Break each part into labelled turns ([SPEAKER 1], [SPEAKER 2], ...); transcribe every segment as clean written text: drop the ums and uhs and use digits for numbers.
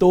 [SPEAKER 1] 2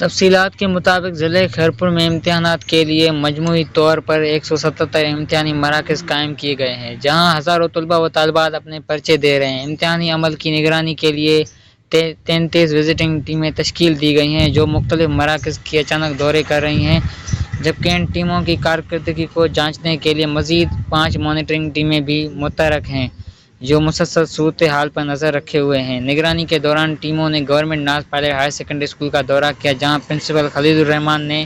[SPEAKER 2] تفصیلات کے مطابق ضلع خیرپور میں امتحانات کے لیے مجموعی طور پر 177 امتحانی مراکز قائم کیے گئے ہیں، جہاں ہزاروں طلباء و طالبات اپنے پرچے دے رہے ہیں۔ امتحانی عمل کی نگرانی کے لیے 33 وزٹنگ ٹیمیں تشکیل دی گئی ہیں، جو مختلف مراکز کے اچانک دورے کر رہی ہیں، جبکہ ان ٹیموں کی کارکردگی کو جانچنے کے لیے مزید 5 مانیٹرنگ ٹیمیں بھی متحرک ہیں، جو مسلسل صورتحال پر نظر رکھے ہوئے ہیں۔ نگرانی کے دوران ٹیموں نے گورنمنٹ ناز پائلٹ ہائر سیکنڈری اسکول کا دورہ کیا، جہاں پرنسپل خلیل الرحمان نے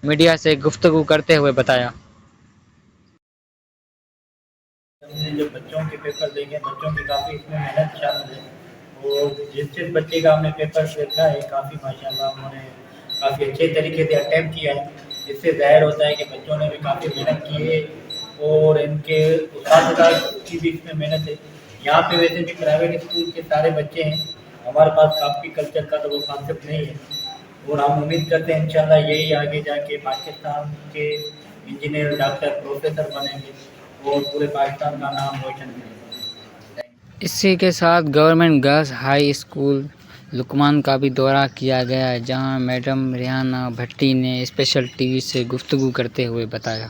[SPEAKER 2] میڈیا سے گفتگو کرتے ہوئے بتایا۔
[SPEAKER 3] ہم نے جو بچوں کے پیپر دیکھے، بچوں کی کافی اس میں محنت شامل ہے، اور جس بچے کا ہم نے پیپر دیکھا ہے کافی ماشاءاللہ انہوں نے کافی اچھے طریقے سے اٹیمپٹ کیا ہے۔ اس سے ظاہر ہوتا ہے کہ بچوں نے بھی کافی محنت کی ہے، اور ان کے اساتذہ کی بھی اس میں محنت ہے۔ یہاں پہ ویسے بھی پرائیویٹ اسکول کے سارے بچے ہیں، ہمارے پاس کافی کلچر کا تو وہ کانسیپٹ نہیں ہے، اور ہم امید کرتے ہیں انشاءاللہ یہی آگے جا کے پاکستان کے انجینئر، ڈاکٹر، پروفیسر بنیں گے اور پورے پاکستان کا نام روشن کریں گے۔
[SPEAKER 2] اسی کے ساتھ گورنمنٹ گرلز ہائی اسکول لکمان کا بھی دورہ کیا گیا، جہاں میڈم ریحانہ بھٹی نے اسپیشل ٹی وی سے گفتگو کرتے ہوئے بتایا۔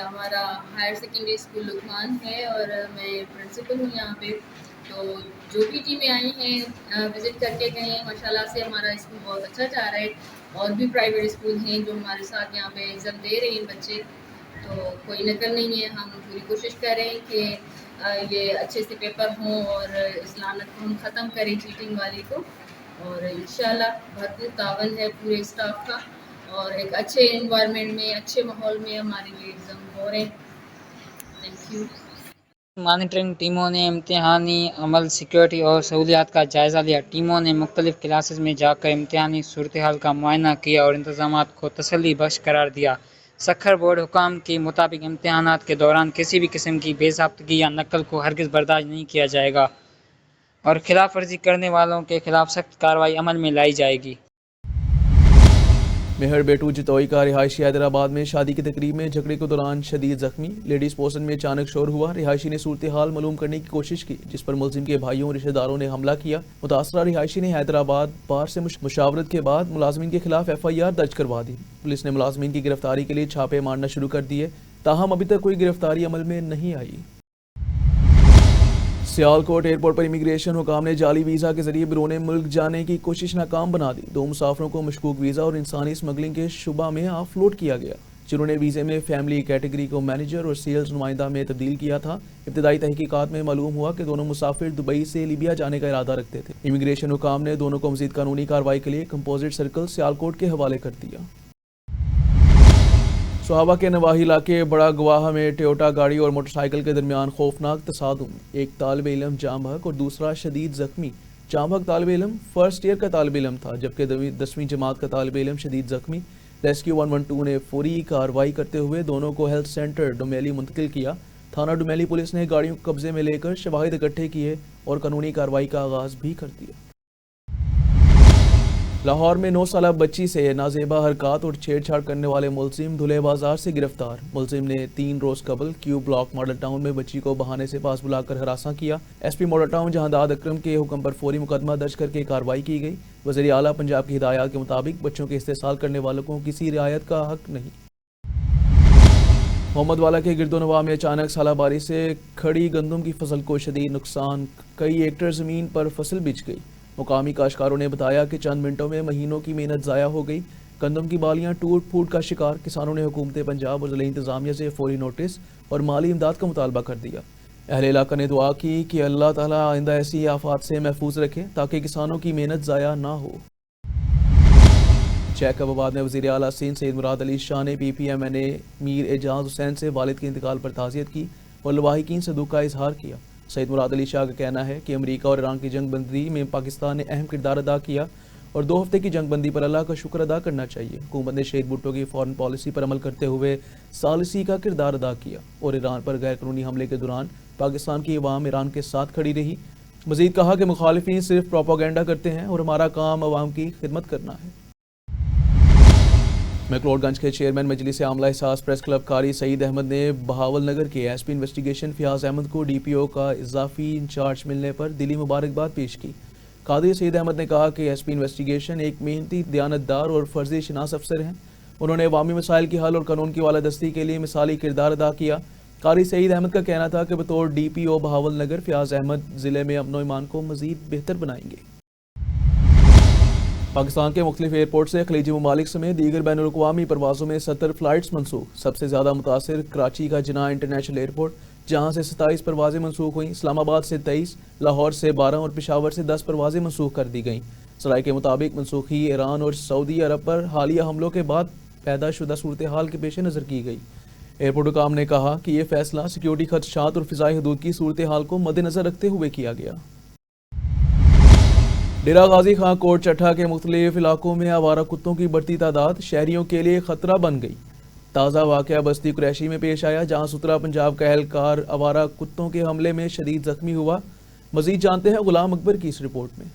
[SPEAKER 4] ہمارا ہائر سیکنڈری اسکول لکمان ہے اور میں پرنسپل ہوں یہاں پہ، تو جو بھی ٹیمیں آئی ہیں وزٹ کر کے گئے ہیں، ماشاءاللہ سے ہمارا اسکول بہت اچھا جا رہا ہے، اور بھی پرائیویٹ اسکول ہیں جو ہمارے ساتھ یہاں پہ ایگزام دے رہے ہیں بچے، تو کوئی نقل نہیں ہے۔ ہم پوری کوشش کر رہے ہیں کہ یہ اچھے سے پیپر ہوں اور اس لعنت کو ہم ختم کریں چیٹنگ والی کو، اور انشاءاللہ بھرپور تعاون ہے پورے اسٹاف کا، اور ایک اچھے انوائرمنٹ میں، اچھے ماحول میں ہمارے لیے ایگزام ہو رہے ہیں۔ Thank you.
[SPEAKER 2] مانیٹرنگ ٹیموں نے امتحانی عمل، سیکورٹی اور سہولیات کا جائزہ لیا۔ ٹیموں نے مختلف کلاسز میں جا کر امتحانی صورتحال کا معائنہ کیا اور انتظامات کو تسلی بخش قرار دیا۔ سکھر بورڈ حکام کے مطابق امتحانات کے دوران کسی بھی قسم کی بے ضابطگی یا نقل کو ہرگز برداشت نہیں کیا جائے گا، اور خلاف ورزی کرنے والوں کے خلاف سخت کارروائی عمل میں لائی جائے گی۔
[SPEAKER 1] مہر بیٹو جتوئی کا رہائشی حیدرآباد میں شادی کی تقریب میں جھگڑے کے دوران شدید زخمی، لیڈیز پورشن میں اچانک شور ہوا۔ رہائشی نے صورتحال معلوم کرنے کی کوشش کی، جس پر ملزم کے بھائیوں اور رشتہ داروں نے حملہ کیا۔ متاثرہ رہائشی نے حیدرآباد بار سے مشاورت کے بعد ملازمین کے خلاف FIR درج کروا دی۔ پولیس نے ملازمین کی گرفتاری کے لیے چھاپے مارنا شروع کر دیے، تاہم ابھی تک کوئی گرفتاری عمل میں نہیں آئی۔ سیالکوٹ ایئرپورٹ پر امیگریشن حکام نے جعلی ویزا کے ذریعے بیرون ملک جانے کی کوشش ناکام بنا دی۔ 2 مسافروں کو مشکوک ویزا اور انسانی اسمگلنگ کے شبہ میں آف لوڈ کیا گیا، جنہوں نے ویزے میں فیملی کیٹیگری کو مینیجر اور سیلز نمائندہ میں تبدیل کیا تھا۔ ابتدائی تحقیقات میں معلوم ہوا کہ دونوں مسافر دبئی سے لیبیا جانے کا ارادہ رکھتے تھے۔ امیگریشن حکام نے دونوں کو مزید قانونی کارروائی کے لیے کمپوزٹ سرکل سیالکوٹ کے حوالے کر دیا۔ صحابہ کے نواحی علاقے بڑا گواہ میں ٹویوٹا گاڑی اور موٹر سائیکل کے درمیان خوفناک تصادم، ایک طالب علم جاں بحق اور دوسرا شدید زخمی۔ جاں بحق طالب علم فرسٹ ایئر کا طالب علم تھا، جبکہ 10ویں جماعت کا طالب علم شدید زخمی۔ ریسکیو 112 نے فوری کارروائی کرتے ہوئے دونوں کو ہیلتھ سینٹر ڈومیلی منتقل کیا۔ تھانہ ڈومیلی پولیس نے گاڑیوں کو قبضے میں لے کر شواہد اکٹھے کیے اور قانونی کارروائی کا آغاز بھی کر دیا۔ لاہور میں 9 سالہ بچی سے نازیبا حرکات اور چھیڑ چھاڑ کرنے والے ملزم دھلے بازار سے گرفتار۔ ملزم نے 3 روز قبل کیو بلاک ماڈل ٹاؤن میں بچی کو بہانے سے پاس بلا کر ہراساں کیا۔ SP ماڈل ٹاؤن جہانداد اکرم کے حکم پر فوری مقدمہ درج کر کے کارروائی کی گئی۔ وزیر اعلیٰ پنجاب کی ہدایات کے مطابق بچوں کے استحصال کرنے والوں کو کسی رعایت کا حق نہیں۔ محمد والا کے گرد و نواح میں اچانک سالہ بارش سے کھڑی گندم کی فصل کو شدید نقصان، کئی ایکڑ زمین پر فصل بچ گئی۔ مقامی کاشتکاروں نے بتایا کہ چند منٹوں میں مہینوں کی محنت ضائع ہو گئی۔ گندم کی بالیاں ٹوٹ پھوٹ کا شکار، کسانوں نے حکومت پنجاب اور ضلعی انتظامیہ سے فوری نوٹس اور مالی امداد کا مطالبہ کر دیا۔ اہل علاقہ نے دعا کی کہ اللہ تعالیٰ آئندہ ایسی آفات سے محفوظ رکھے تاکہ کسانوں کی محنت ضائع نہ ہو۔ جیکب آباد میں وزیر اعلیٰ سندھ سید مراد علی شاہ نے PPMNA میر اعجاز حسین سے والد کے انتقال پر تعزیت کی اور لواحقین سے دکھ کا اظہار کیا۔ سید مراد علی شاہ کا کہنا ہے کہ امریکہ اور ایران کی جنگ بندی میں پاکستان نے اہم کردار ادا کیا اور 2 ہفتے کی جنگ بندی پر اللہ کا شکر ادا کرنا چاہیے۔ حکومت نے شہید بھٹو کی فارن پالیسی پر عمل کرتے ہوئے ثالثی کا کردار ادا کیا اور ایران پر غیر قانونی حملے کے دوران پاکستان کی عوام ایران کے ساتھ کھڑی رہی۔ مزید کہا کہ مخالفین صرف پروپیگنڈا کرتے ہیں اور ہمارا کام عوام کی خدمت کرنا ہے۔ مکلوڈ گنج کے چیئرمین مجلس عاملہ احساس پریس کلب قاری سعید احمد نے بہاول نگر کے SP انویسٹیگیشن فیاض احمد کو DPO کا اضافی انچارج ملنے پر دلی مبارکباد پیش کی۔ قادری سعید احمد نے کہا کہ ایس پی انویسٹیگیشن ایک محنتی، دیانتدار اور فرضی شناس افسر ہیں. انہوں نے عوامی مسائل کے حل اور قانون کی بالادستی کے لیے مثالی کردار ادا کیا. قاری سعید احمد کا کہنا تھا کہ بطور ڈی پی او بہاول نگر فیاض احمد ضلع میں امن و ایمان کو مزید بہتر بنائیں گے. پاکستان کے مختلف ایئرپورٹ سے خلیجی ممالک سمیت دیگر بین الاقوامی پروازوں میں 70 فلائٹس منسوخ. سب سے زیادہ متاثر کراچی کا جناح انٹرنیشنل ایئرپورٹ، جہاں سے 27 پروازیں منسوخ ہوئیں. اسلام آباد سے 23، لاہور سے 12 اور پشاور سے 10 پروازیں منسوخ کر دی گئیں. سرائے کے مطابق منسوخی ایران اور سعودی عرب پر حالیہ حملوں کے بعد پیدا شدہ صورتحال کے پیش نظر کی گئی. ایئرپورٹ حکام نے کہا کہ یہ فیصلہ سیکیورٹی خدشات اور فضائی حدود کی صورتحال کو مد نظر رکھتے ہوئے کیا گیا. ڈیرہ غازی خان کوٹ چٹھا کے مختلف علاقوں میں آوارہ کتوں کی بڑھتی تعداد شہریوں کے لیے خطرہ بن گئی. تازہ واقعہ بستی قریشی میں پیش آیا، جہاں سترا پنجاب کا اہلکار آوارہ کتوں کے حملے میں شدید زخمی ہوا. مزید جانتے ہیں غلام اکبر کی اس رپورٹ میں.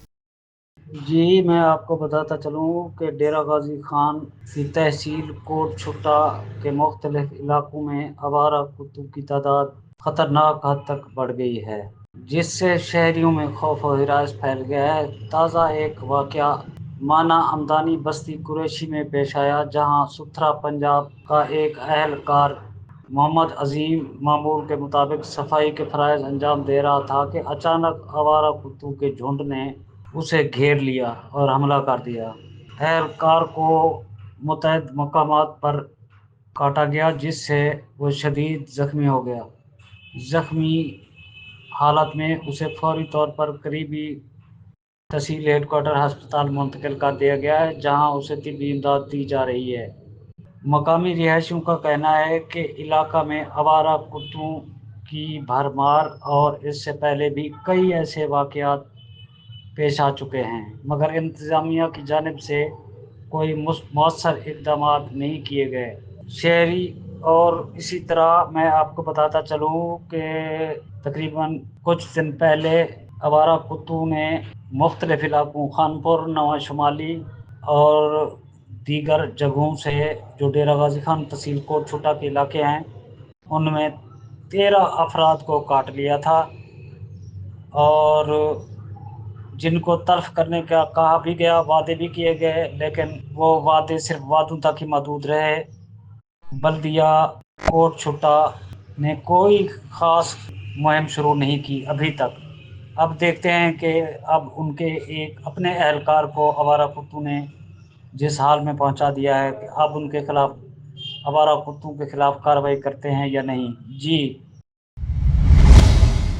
[SPEAKER 5] جی میں آپ کو بتاتا چلوں کہ ڈیرہ غازی خان کی تحصیل کوٹ چھٹا کے مختلف علاقوں میں آوارہ کتوں کی تعداد خطرناک حد تک بڑھ گئی ہے، جس سے شہریوں میں خوف و ہراس پھیل گیا ہے. تازہ ایک واقعہ مانا امدانی بستی قریشی میں پیش آیا، جہاں سترا پنجاب کا ایک اہلکار محمد عظیم معمول کے مطابق صفائی کے فرائض انجام دے رہا تھا کہ اچانک آوارہ کتوں کے جھنڈ نے اسے گھیر لیا اور حملہ کر دیا. اہلکار کو متعدد مقامات پر کاٹا گیا، جس سے وہ شدید زخمی ہو گیا. زخمی حالت میں اسے فوری طور پر قریبی تحصیل ہیڈ کوارٹر ہسپتال منتقل کر دیا گیا ہے، جہاں اسے طبی امداد دی جا رہی ہے. مقامی رہائشیوں کا کہنا ہے کہ علاقہ میں آوارہ کتوں کی بھرمار اور اس سے پہلے بھی کئی ایسے واقعات پیش آ چکے ہیں، مگر انتظامیہ کی جانب سے کوئی مؤثر اقدامات نہیں کیے گئے. شہری اور اسی طرح میں آپ کو بتاتا چلوں کہ تقریباً کچھ دن پہلے آوارہ کتوں نے مختلف علاقوں خانپور، نواں شمالی اور دیگر جگہوں سے جو ڈیرہ غازی خان تحصیل کوٹ چھٹا کے علاقے ہیں ان میں 13 افراد کو کاٹ لیا تھا، اور جن کو تلف کرنے کا کہا بھی گیا، وعدے بھی کیے گئے، لیکن وہ وعدے صرف وعدوں تک ہی محدود رہے. بلدیہ کوٹ چھٹا نے کوئی خاص مہم شروع نہیں کی ابھی تک. اب دیکھتے ہیں کہ اب ان کے ایک اپنے اہلکار کو آوارہ کتوں نے جس حال میں پہنچا دیا ہے کہ اب ان کے خلاف آوارہ کتوں کے خلاف کارروائی کرتے ہیں یا نہیں. جی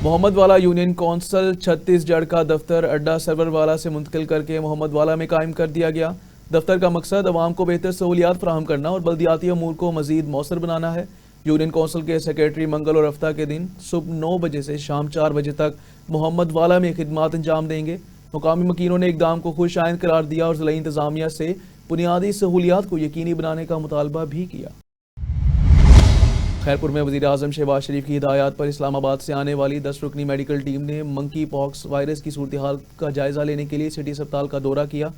[SPEAKER 1] محمد والا یونین کونسل چھتیس گڑھ کا دفتر اڈا سرور والا سے منتقل کر کے محمد والا میں قائم کر دیا گیا. دفتر کا مقصد عوام کو بہتر سہولیات فراہم کرنا اور بلدیاتی امور کو مزید مؤثر بنانا ہے. یونین کونسل کے سیکریٹری منگل اور ہفتہ کے دن صبح 9 بجے سے شام 4 بجے تک محمد والا میں خدمات انجام دیں گے. مقامی مکینوں نے اقدام کو خوش آئند قرار دیا اور ضلعی انتظامیہ سے بنیادی سہولیات کو یقینی بنانے کا مطالبہ بھی کیا. خیرپور میں وزیر اعظم شہباز شریف کی ہدایات پر اسلام آباد سے آنے والی 10 رکنی میڈیکل ٹیم نے منکی پاکس وائرس کی صورتحال کا جائزہ لینے کے لیے سٹی اسپتال کا دورہ کیا.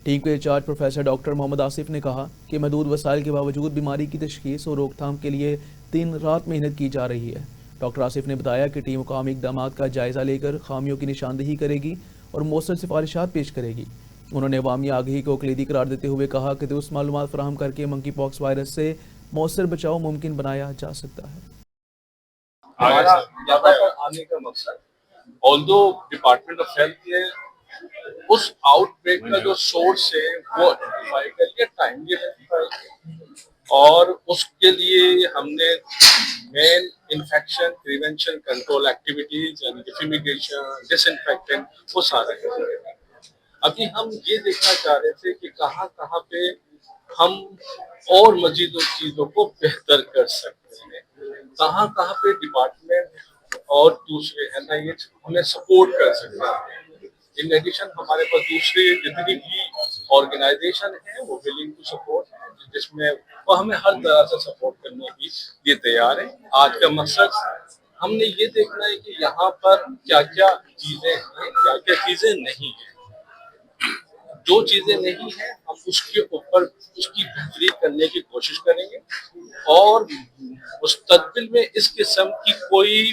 [SPEAKER 1] ٹیم کے انچارج پروفیسر ڈاکٹر محمد آصف نے کہا کہ محدود وسائل کے باوجود بیماری کی تشخیص اور روک تھام کے لیے دن رات محنت کی جا رہی ہے. ڈاکٹر آصف نے بتایا کہ ٹیم مقامی اقدامات کا جائزہ لے کر خامیوں کی نشاندہی کرے گی اور مؤثر سفارشات پیش کرے گی. انہوں نے عوامی آگہی کو کلیدی قرار دیتے ہوئے کہا کہ درست معلومات فراہم کر کے منکی پاکس وائرس سے مؤثر بچاؤ ممکن بنایا جا سکتا ہے.
[SPEAKER 6] ہمارا یہاں پر آنے کا مقصد آلدو ڈپارٹمنٹ آف ہیلتھ نے اس آؤٹ بریک کا جو سورس ہے وہ آئیڈینٹیفائی کر لیا، ٹائملی آئیڈینٹیفائی کیا، اور اس کے لیے ہم نے مین انفیکشن پریونشن کنٹرول ایکٹیویٹیز یعنی کہ فیمیگیشن، ڈس انفیکٹنٹ، وہ سارا کر رہے ہیں. ابھی ہم یہ دیکھنا چاہ رہے تھے کہ کہاں کہاں پہ ہم اور مزید ان چیزوں کو بہتر کر سکتے ہیں، کہاں کہاں پہ ڈپارٹمنٹ اور دوسرے NIH ہمیں سپورٹ کر سکتے ہیں. ان ایڈیشن ہمارے پاس دوسرے جتنی بھی آرگنائزیشن ہیں وہ ولنگ ٹو سپورٹ ہیں، جس میں وہ ہمیں ہر طرح سے سپورٹ کرنے کی لیے تیار ہیں. آج کا مقصد ہم نے یہ دیکھنا ہے کہ یہاں پر کیا کیا چیزیں ہیں، کیا کیا چیزیں نہیں ہیں. جو چیزیں نہیں ہیں ہم اس کے اوپر اس کی بہتری کرنے کی کوشش کریں گے، اور مستقبل میں اس قسم کی کوئی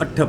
[SPEAKER 7] 8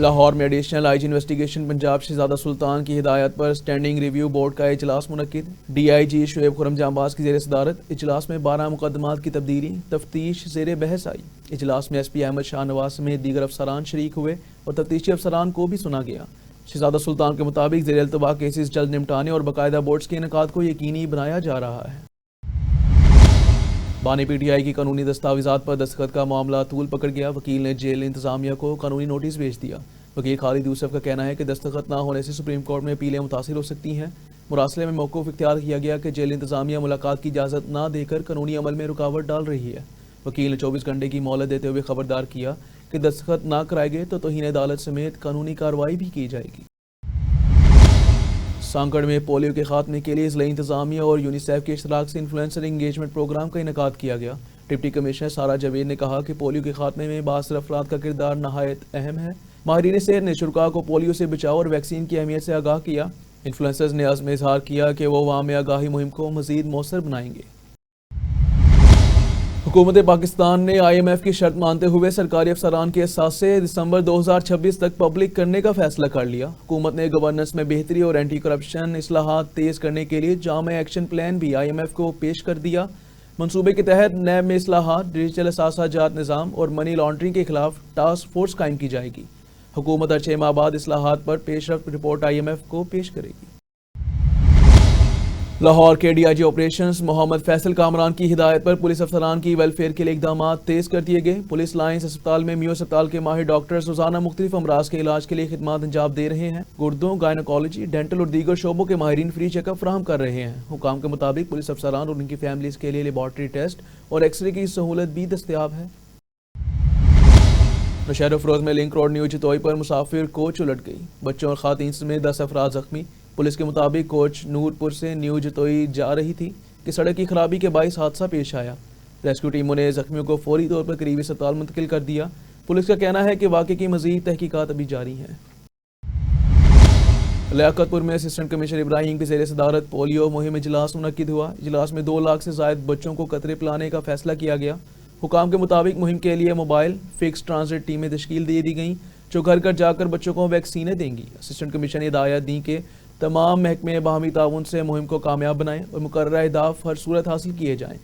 [SPEAKER 1] لاہور میں additional I G investigation Punjab Shahzada Sultan کی ہدایت پر اسٹینڈنگ ریویو بورڈ کا اجلاس منعقد. ڈی آئی جی شعیب خرم جانباز کی زیر صدارت اجلاس میں 12 مقدمات کی تبدیلی تفتیش زیر بحث آئی. اجلاس میں ایس پی احمد شاہ نواز سمیت دیگر افسران شریک ہوئے اور تفتیشی افسران کو بھی سنا گیا. شہزادہ سلطان کے مطابق زیر التوا کیسز جلد نمٹانے اور باقاعدہ بورڈز کے انعقاد کو یقینی بنایا جا رہا ہے. بانی پی ٹی آئی کی قانونی دستاویزات پر دستخط کا معاملہ طول پکڑ گیا. وکیل نے جیل انتظامیہ کو قانونی نوٹس بھیج دیا. وکیل خالد یوسف کا کہنا ہے کہ دستخط نہ ہونے سے سپریم کورٹ میں اپیلیں متاثر ہو سکتی ہیں. مراسلے میں موقف اختیار کیا گیا کہ جیل انتظامیہ ملاقات کی اجازت نہ دے کر قانونی عمل میں رکاوٹ ڈال رہی ہے. وکیل نے 24 گھنٹے کی مہلت دیتے ہوئے خبردار کیا کہ دستخط نہ کرائے گئے تو توہین عدالت سمیت قانونی کارروائی بھی کی جائے گی. سانکڑ میں پولیو کے خاتمے کے لیے ضلع انتظامیہ اور یونیسیف کے اشتراک سے انفلوئنسر انگیجمنٹ پروگرام کا انعقاد کیا گیا. ڈپٹی کمشنر سارا جاوید نے کہا کہ پولیو کے خاتمے میں بااثر افراد کا کردار نہایت اہم ہے. ماہرین صحت نے شرکاء کو پولیو سے بچاؤ اور ویکسین کی اہمیت سے آگاہ کیا. انفلوئنسرز نے عزم اظہار کیا کہ وہ عوام میں آگاہی مہم کو مزید مؤثر بنائیں گے. حکومت پاکستان نے آئی ایم ایف کی شرط مانتے ہوئے سرکاری افسران کے اثاثے دسمبر 2026 تک پبلک کرنے کا فیصلہ کر لیا. حکومت نے گورننس میں بہتری اور اینٹی کرپشن اصلاحات تیز کرنے کے لیے جامع ایکشن پلان بھی آئی ایم ایف کو پیش کر دیا. منصوبے کے تحت نیب میں اصلاحات، ڈیجیٹل اثاثہ جات نظام اور منی لانڈرنگ کے خلاف ٹاسک فورس قائم کی جائے گی. حکومت ہر 6 ماہ بعد اصلاحات پر پیش رفت رپورٹ آئی ایم ایف کو پیش کرے گی. لاہور کے ڈی آئی جی آپریشنز محمد فیصل کامران کی ہدایت پر پولیس افسران کی ویلفیئر کے لیے اقدامات تیز کر دیے گئے. پولیس لائنز اسپتال میں میو اسپتال کے ماہر ڈاکٹرز روزانہ مختلف امراض کے علاج کے لیے خدمات انجام دے رہے ہیں. گردوں، گائنوکالوجی، ڈینٹل اور دیگر شعبوں کے ماہرین فری چیک اپ فراہم کر رہے ہیں. حکام کے مطابق پولیس افسران اور ان کی فیملیز کے لیے لیبارٹری ٹیسٹ اور ایکس رے کی سہولت بھی دستیاب ہے. نوشہرہ فروز میں لنک روڈ نیو جتوئی پر مسافر کوچ الٹ گئی. بچوں اور خواتین سمیت 10 افراد زخمی. پولیس کے مطابق کوچ نورپور سے نیو جتوئی جا رہی تھی کہ سڑک کی خرابی کے باعث حادثہ پیش آیا. ریسکیو ٹیموں نے زخمیوں کو فوری طور پر قریبی اسپتال منتقل کر دیا. پولیس کا کہنا ہے کہ واقعے کی مزید تحقیقات ابھی جاری ہیں. لیاقت پور میں اسسٹنٹ کمشنر ابراہیم کی زیر صدارت پولیو مہم اجلاس منعقد ہوا. اجلاس میں 2 لاکھ سے زائد بچوں کو قطرے پلانے کا فیصلہ کیا گیا. حکام کے مطابق مہم کے لیے موبائل فکس ٹرانزٹ ٹیمیں تشکیل دے دی گئیں جو گھر گھر جا کر بچوں کو ویکسینیں دیں گی. اسسٹنٹ کمشنر نے ہدایت دی کہ تمام محکمے باہمی تعاون سے مہم کو کامیاب بنائیں اور مقررہ اہداف ہر صورت حاصل کیے جائیں.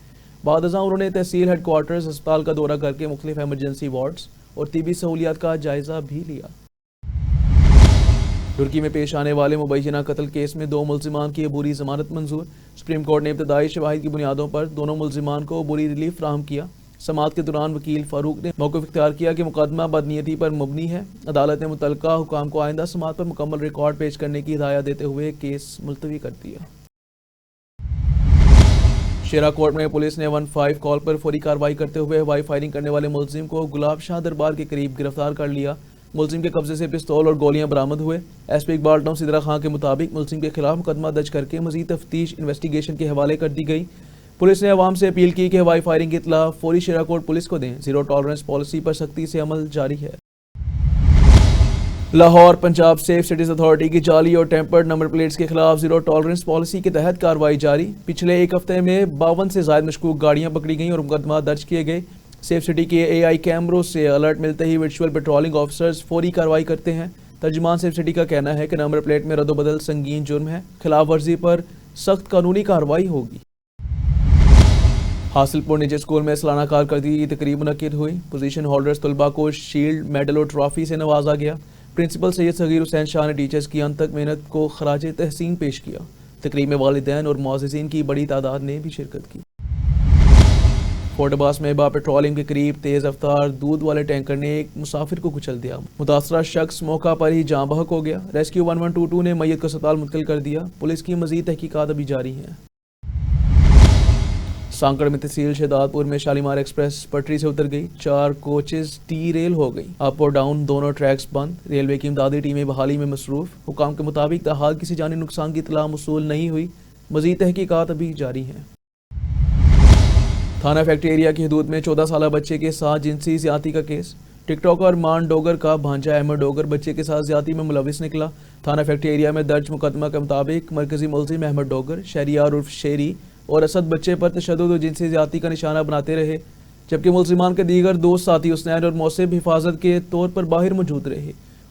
[SPEAKER 1] بعد ازاں انہوں نے تحصیل ہیڈ کوارٹرز ہسپتال کا دورہ کر کے مختلف ایمرجنسی وارڈز اور طبی سہولیات کا جائزہ بھی لیا. ترکی میں پیش آنے والے مبینہ قتل کیس میں 2 ملزمان کی عبوری ضمانت منظور. سپریم کورٹ نے ابتدائی شواہد کی بنیادوں پر دونوں ملزمان کو عبوری ریلیف فراہم کیا. سماعت کے دوران وکیل فاروق نے موقف اختیار کیا کہ مقدمہ بدنیتی پر مبنی ہے. عدالت نے متعلقہ حکام کو آئندہ سماعت پر مکمل ریکارڈ پیش کرنے کی ہدایت دیتے ہوئے کیس ملتوی کر دیا. شیرا کوٹ میں پولیس نے 15 کال پر فوری کارروائی کرتے ہوئے ہوائی فائرنگ کرنے والے ملزم کو گلاب شاہ دربار کے قریب گرفتار کر لیا. ملزم کے قبضے سے پستول اور گولیاں برآمد ہوئے. S P Iqbal town Sidra Khan کے مطابق ملزم کے خلاف مقدمہ درج کر کے مزید تفتیش انویسٹیگیشن کے حوالے کر دی گئی. پولیس نے عوام سے اپیل کی کہ ہوائی فائرنگ کی اطلاع فوری شیرا کوٹ پولیس کو دیں. زیرو ٹالرنس پالیسی پر سختی سے عمل جاری ہے. Lahore Punjab safe cities authority کی جعلی اور ٹیمپرڈ نمبر پلیٹس کے خلاف زیرو ٹالرنس پالیسی کے تحت کارروائی جاری. پچھلے 1 ہفتے میں 52 سے زائد مشکوک گاڑیاں پکڑی گئیں اور مقدمات درج کیے گئے. سیف سٹی کے اے آئی کیمروں سے الرٹ ملتے ہی ورچوئل پیٹرولنگ آفیسرز فوری کارروائی کرتے ہیں. ترجمان سیف سٹی کا کہنا ہے کہ نمبر پلیٹ میں رد و بدل سنگین جرم ہے. خلاف ورزی پر سخت قانونی کارروائی ہوگی. حاصل پور نجی اسکول میں سالانہ کارکردگی کی تقریب منعقد ہوئی. پوزیشن ہولڈرز طلباء کو شیلڈ، میڈل اور ٹرافی سے نوازا گیا. پرنسپل سید صغیر حسین شاہ نے ٹیچرز کی انتھک محنت کو خراج تحسین پیش کیا. تقریب میں والدین اور معززین کی بڑی تعداد نے بھی شرکت کی. فورٹ عباس میں با پیٹرولنگ کے قریب تیز رفتار دودھ والے ٹینکر نے ایک مسافر کو کچل دیا. متاثرہ شخص موقع پر ہی جاں بحق ہو گیا. ریسکیو 1122 نے میت کو اسپتال منتقل کر دیا. پولیس کی مزید تحقیقات ابھی جاری ہیں. سانکڑ میں تحصیل شہداد پور میں شالیمار ایکسپریس پٹری سے اتر گئی. 4 کوچز ٹی ریل ہو گئی. اپ اور ڈاؤن دونوں ٹریکس بند. ریلوے کی امدادی ٹیمیں بحالی میں مصروف. حکام کے مطابق تاحال کسی جانی نقصان کی اطلاع موصول نہیں ہوئی. مزید تحقیقات ابھی جاری ہیں. تھانہ فیکٹری ایریا کی حدود میں 14 سالہ بچے کے ساتھ جنسی زیادتی کا کیس. ٹک ٹاکر مان ڈوگر کا بھانجا احمد ڈوگر بچے کے ساتھ زیادتی میں ملوث نکلا. تھانہ فیکٹری ایریا میں درج مقدمہ کے مطابق مرکزی ملزم احمد ڈوگر، شہریار عرف شیری اور اسد بچے پر تشدد اور جنسی زیادتی کا نشانہ بناتے رہے، جبکہ ملزمان کے دیگر 2 ساتھی حسنین اور موصب حفاظت کے طور پر باہر موجود رہے.